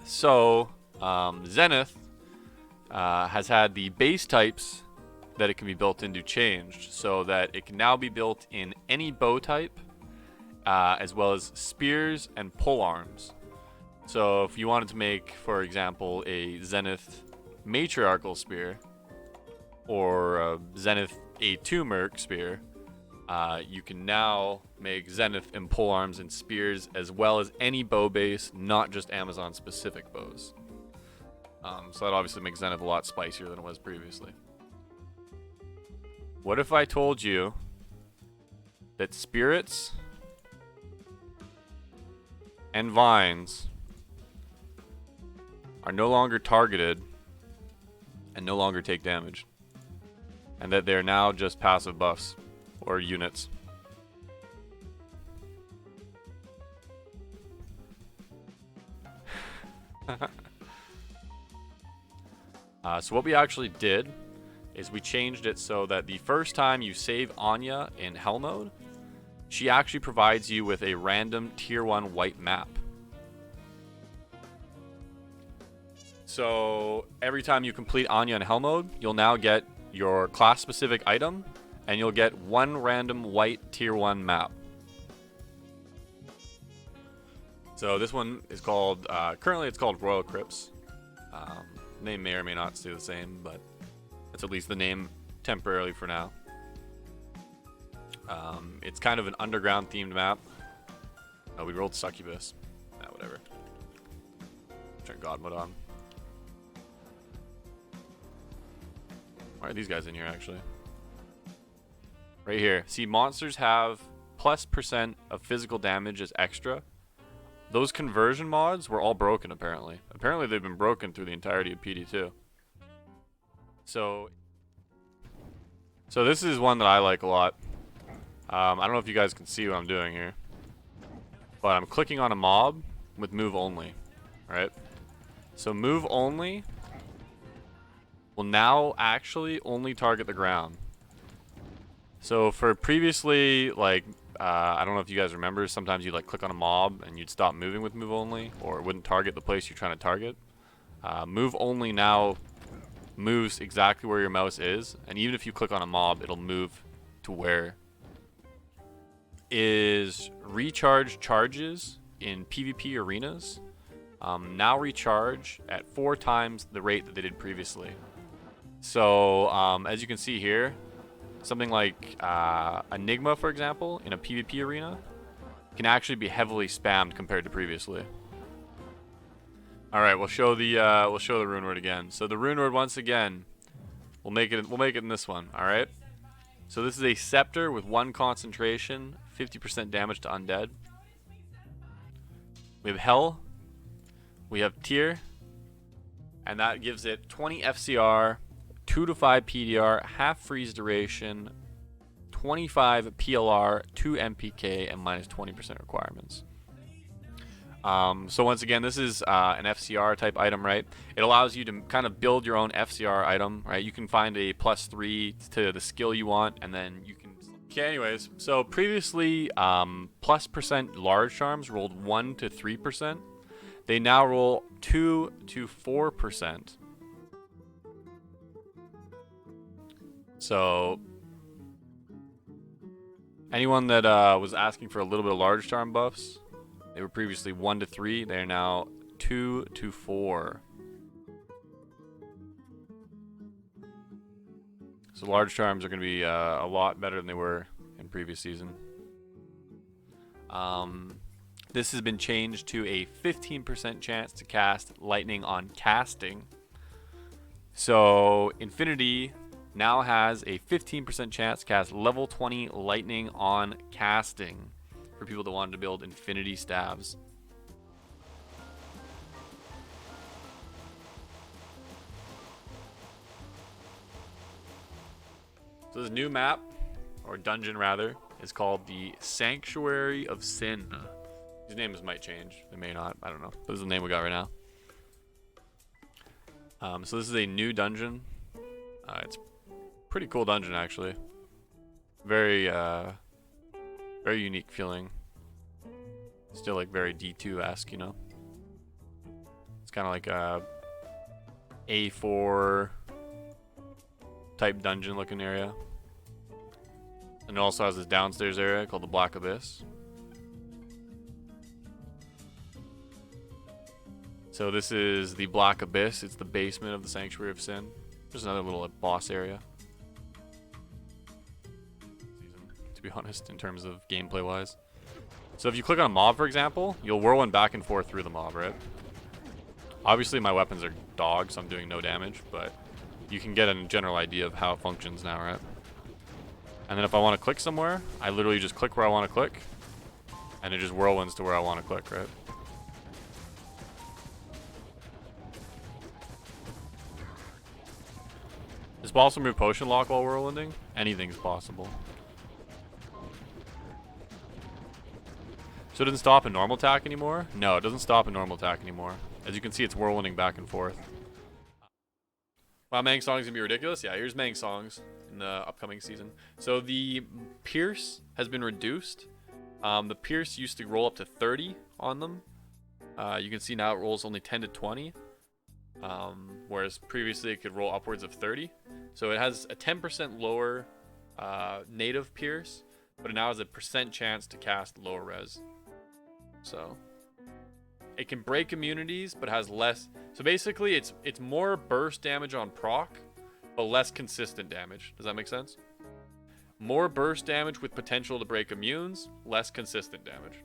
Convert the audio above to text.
So, Zenith has had the base types that it can be built into changed, so that it can now be built in any bow type, as well as spears and pole arms. So if you wanted to make, for example, a Zenith matriarchal spear, or a Zenith A2 Merc spear, you can now make Zenith and pole arms and spears, as well as any bow base, not just Amazon specific bows. So that obviously makes Zenith a lot spicier than it was previously. What if I told you that spirits and vines are no longer targeted and no longer take damage, and that they're now just passive buffs or units? So what we actually did is we changed it so that the first time you save Anya in Hell mode, she actually provides you with a random tier 1 white map. So every time you complete Anya in Hell mode, you'll now get your class specific item, and you'll get one random white tier 1 map. So this one is called, currently it's called Royal Crypts. Name may or may not stay the same, but that's at least the name temporarily for now. It's kind of an underground themed map. Oh, we rolled Succubus. Whatever. Turn God mode on. Why are these guys in here actually? Right here. See, monsters have +% of physical damage as extra. Those conversion mods were all broken apparently. Apparently they've been broken through the entirety of PD2. So this is one that I like a lot. I don't know if you guys can see what I'm doing here, but I'm clicking on a mob with move only, right? So move only will now actually only target the ground. So for previously, like, I don't know if you guys remember, sometimes you'd like click on a mob and you'd stop moving with move only, or it wouldn't target the place you're trying to target. Move only now moves exactly where your mouse is, and even if you click on a mob, it'll move to where is recharge charges in PvP arenas. Now recharge at 4 times the rate that they did previously. So as you can see here, something like Enigma, for example, in a PvP arena, can actually be heavily spammed compared to previously. All right, we'll show the rune word again. So the rune word once again, we'll make it in this one. All right. So this is a scepter with 1 concentration, 50% damage to undead. We have hell. We have tier, and that gives it 20 FCR, 2 to 5 PDR, half freeze duration, 25 PLR, 2 MPK, and minus 20% requirements. So once again, this is an FCR type item, right? It allows you to kind of build your own FCR item, right? You can find a +3 to the skill you want, and then you can... Okay, anyways, so previously, +% large charms rolled 1 to 3%. They now roll 2 to 4%. So anyone that was asking for a little bit of large charm buffs, they were previously 1 to 3. They're now 2 to 4. So large charms are going to be a lot better than they were in previous season. This has been changed to a 15% chance to cast lightning on casting. So Infinity now has a 15% chance to cast level 20 lightning on casting for people that wanted to build Infinity staves. So this new map, or dungeon rather, is called the Sanctuary of Sin. These names might change. They may not. I don't know. This is the name we got right now. So this is a new dungeon. It's a pretty cool dungeon, actually. Very, very unique feeling. Still like very D2-esque, you know? It's kind of like a A4 type dungeon looking area. And it also has this downstairs area called the Black Abyss. So this is the Black Abyss. It's the basement of the Sanctuary of Sin. There's another little boss area. To be honest, in terms of gameplay wise. So if you click on a mob, for example, you'll whirlwind back and forth through the mob, right? Obviously my weapons are dogs, so I'm doing no damage, but you can get a general idea of how it functions now, right? And then if I want to click somewhere, I literally just click where I want to click, and it just whirlwinds to where I want to click, right? Does also remove potion lock while whirlwinding? Anything's possible. So it doesn't stop a normal attack anymore? No, it doesn't stop a normal attack anymore. As you can see, it's whirlwinding back and forth. Wow, Mang Song's gonna be ridiculous? Yeah, here's Mang Songs in the upcoming season. So the Pierce has been reduced. The Pierce used to roll up to 30 on them. You can see now it rolls only 10 to 20. Whereas previously it could roll upwards of 30. So it has a 10% lower native Pierce, but it now has a % chance to cast lower res. So it can break immunities, but has less. So basically, it's more burst damage on proc, but less consistent damage. Does that make sense? More burst damage with potential to break immunes, less consistent damage.